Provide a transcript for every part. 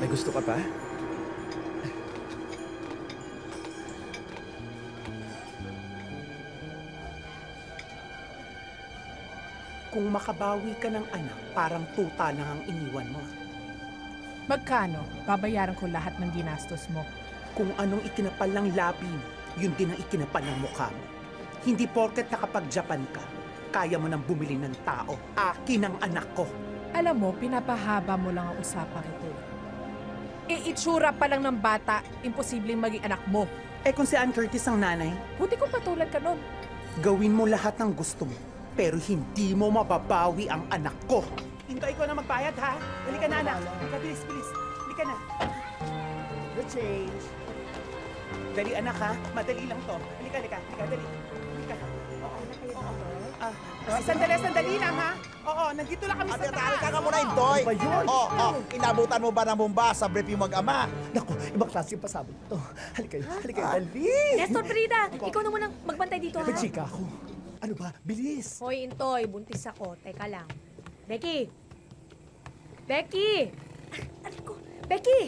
May gusto ka pa? Kung makabawi ka ng anak, parang tuta lang ang iniwan mo. Magkano? Babayaran ko lahat ng ginastos mo. Kung anong ikinapal ng labi mo, yun din ang ikinapal ng mukha mo. Hindi porket nakapag-Japan ka, kaya mo nang bumili ng tao. Akin ang anak ko. Alam mo, pinapahaba mo lang ang usapang ito. Itsura pa lang ng bata, imposibleng maging anak mo. Eh kung si Ann Curtis ang nanay, Buti kung patulad ka nun. gawin mo lahat ng gusto mo, pero hindi mo mababawi ang anak ko. Hintay ko na magbayad, ha? Halika na, anak. Bilis, bilis. Halika na. The change. Dali, anak, ha? Madali lang to. Halika, halika. Halika, dali. Halika. Sandali lang, ha? Oo, nandito lang kami sa taas. Atay ka muna, Intoy. Ano ba yun? Inabutan mo ba ng bomba sa brief yung mag-ama? Naku, ibang klase yung pasabog ito. Halika, dali! Nestor Frida, ikaw na munang magbantay dito, ha? May chika ako. Ano ba? Bilis! Hoy, Intoy, buntis ako. Teka lang. Becky! Becky! Aray ko! Becky!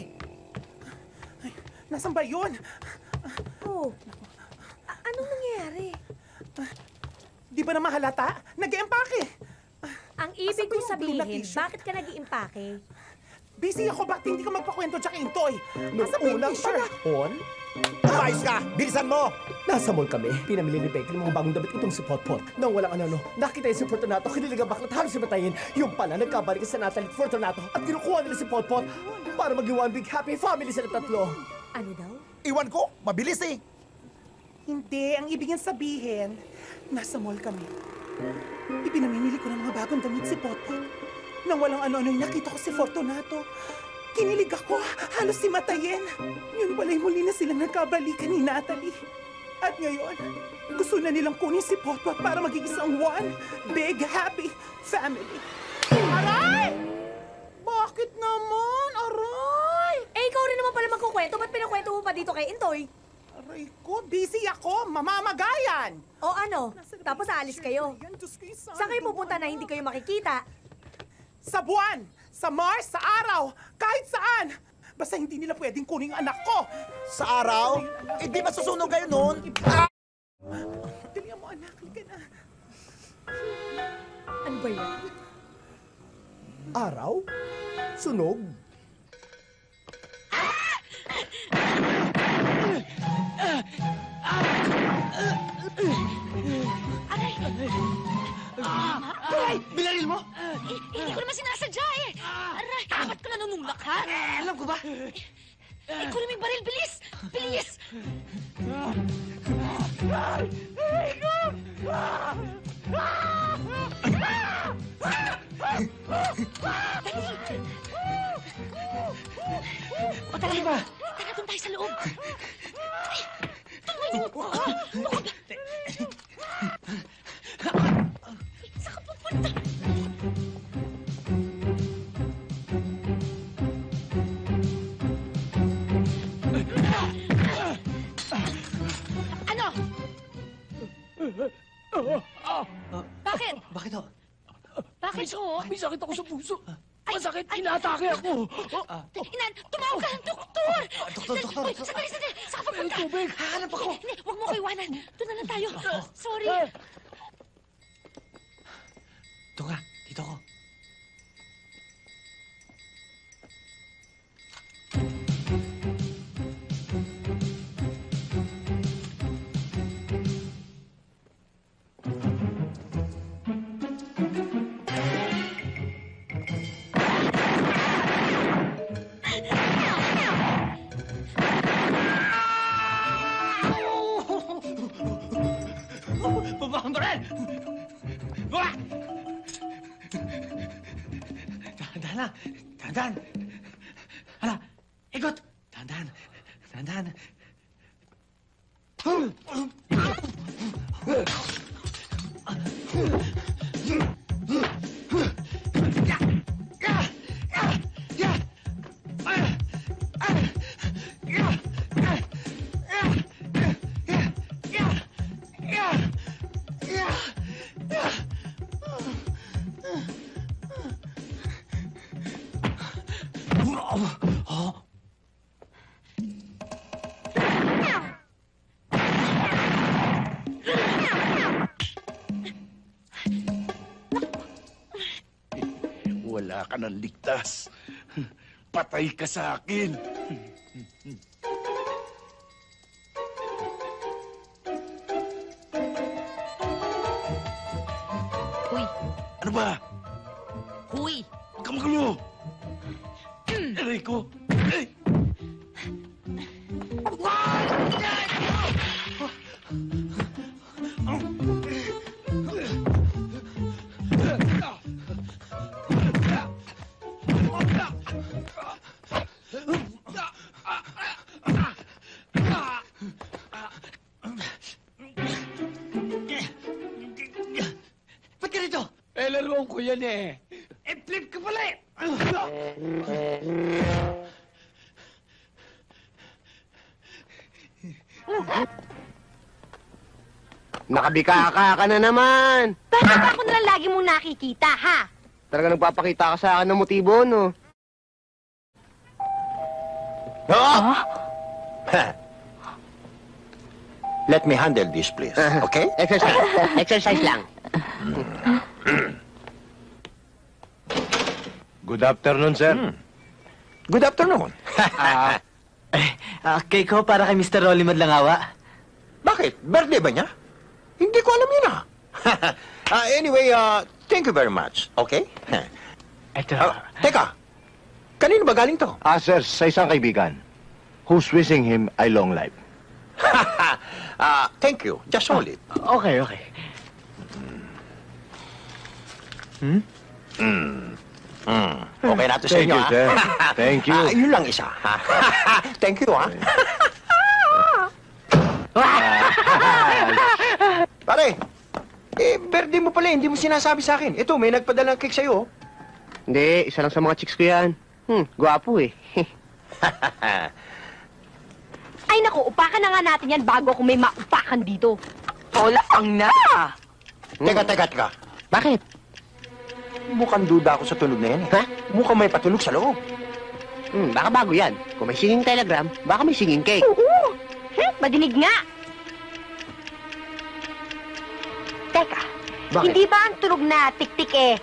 Nasaan ba yun? Oh, anong nangyayari? Di ba na mahalata? Nag-empake. Ang ibig Asan ba ko yung blue sabihin, na t-shirt? bakit ka nag-iimpake? Busy ako, bakit hindi ka magpakwento tsaka intoy? Noong Nasaan ba yung unang t-shirt? panahon, Umayos ka! Bilisan mo! nasa mall kami. Pinamili ni Becky ng mga bagong damit itong si Potpot. Nang walang ano, nakita yung si Fortunato, kinilig ang baklat, halos si Matayin. Yung pala, nagkabalik sa Natalie at Fortunato at kinukuha nila si Potpot para maging one big happy family sila tatlo. Ano daw? Iwan ko, mabilis eh. Hindi, ang ibig niyang sabihin, nasa mall kami. Ipinamimili ko ng mga bagong damit si Potpot. Nang walang ano-ano, nakita ko si Fortunato. Kinilig ako, halos si Matayin. Yun pala'y muli na silang nagkabalikan ni Natalie. At ngayon, gusto na nilang kunin si Potpot para maging isang one big happy family. Aray! Bakit naman? Aray! Eh, ikaw rin naman pala magkukwento. Ba't pinakwento mo pa dito kay Intoy? Aray ko, busy ako. Mamamagayan. O ano? Tapos aalis kayo. Yan, Diyos ko, yung Saan kayo pupunta na hindi kayo makikita? Sa buwan, sa Mars, sa araw, kahit saan. Basta hindi nila pwedeng kunin ang anak ko. Sa araw? Eh di ba susunog kayo noon? Dali mo, anak. Halika na. Ano ba yan? Araw? Sunog? Aray! Binaril mo? Hindi ko naman sinasadya eh. Aray, ba't ka nanunulak, ha? Alam ko ba? Ikaw na may baril, bilis! Bilis! O tara, ba? tara doon tayo sa loob. Tumayo! Bukod! Saan ka pupunta? Ano? Bakit? Bakit ho? Bakit ho? May sakit ako sa puso. Masakit, inaatake ako. Inan, tumawag ka ng doktor! Doktor. Uy, sandali! Saan ka May papunta? tubig. Hahanap ako. Hindi, huwag mo ko iwanan. Doon na lang tayo. Sorry. Ito nga, dito ko. Baba ang baril! Baba! Dahan-dahan lang. Dahan-dahan. Hala, ikot. Dahan-dahan. Dahan-dahan. Oh? Wala ka nang ligtas. Patay ka sa akin. Huy! Ano ba? Huy! Huwag ka magulo. Aray ko. Ay! Ba't ka rito? Laruan ko yan eh. Flip ka pala eh! Nakabikaka ka na naman. Bakit ako nalang lagi mong nakikita, ha? Talaga nagpapakita ka sa akin ng motibo, no? Let me handle this, please. Okay? Exercise. Exercise lang. Good afternoon, sir. Good afternoon. Cake ko para kay Mr. Rolly Madlangawa. Bakit? Birthday ba niya? Hindi ko alam yun, anyway, thank you very much. Okay? Ito. Teka. Kanino ba galing to? Sir, sa isang kaibigan who's wishing him a long life. Thank you. Just hold it. Okay, okay. Okay na to sa Thank inyo, you, sir. Thank you. Yun lang isa. Thank you, Pare, birthday mo pala, hindi mo sinasabi sa akin. Ito, may nagpadala ng cake sa'yo. Hindi, isa lang sa mga chicks ko yan. Gwapo eh. Ay naku, upakan na nga natin yan bago ako may maupakan dito. Hola, ang na! Teka. Bakit? Mukhang duda ako sa tunog na yan. Ha? Mukhang may patulog sa loob. Baka bago yan. Kung may singing telegram, baka may singing cake. Oo! Madinig nga! Teka, Bakit? hindi ba ang tunog na tik-tik eh?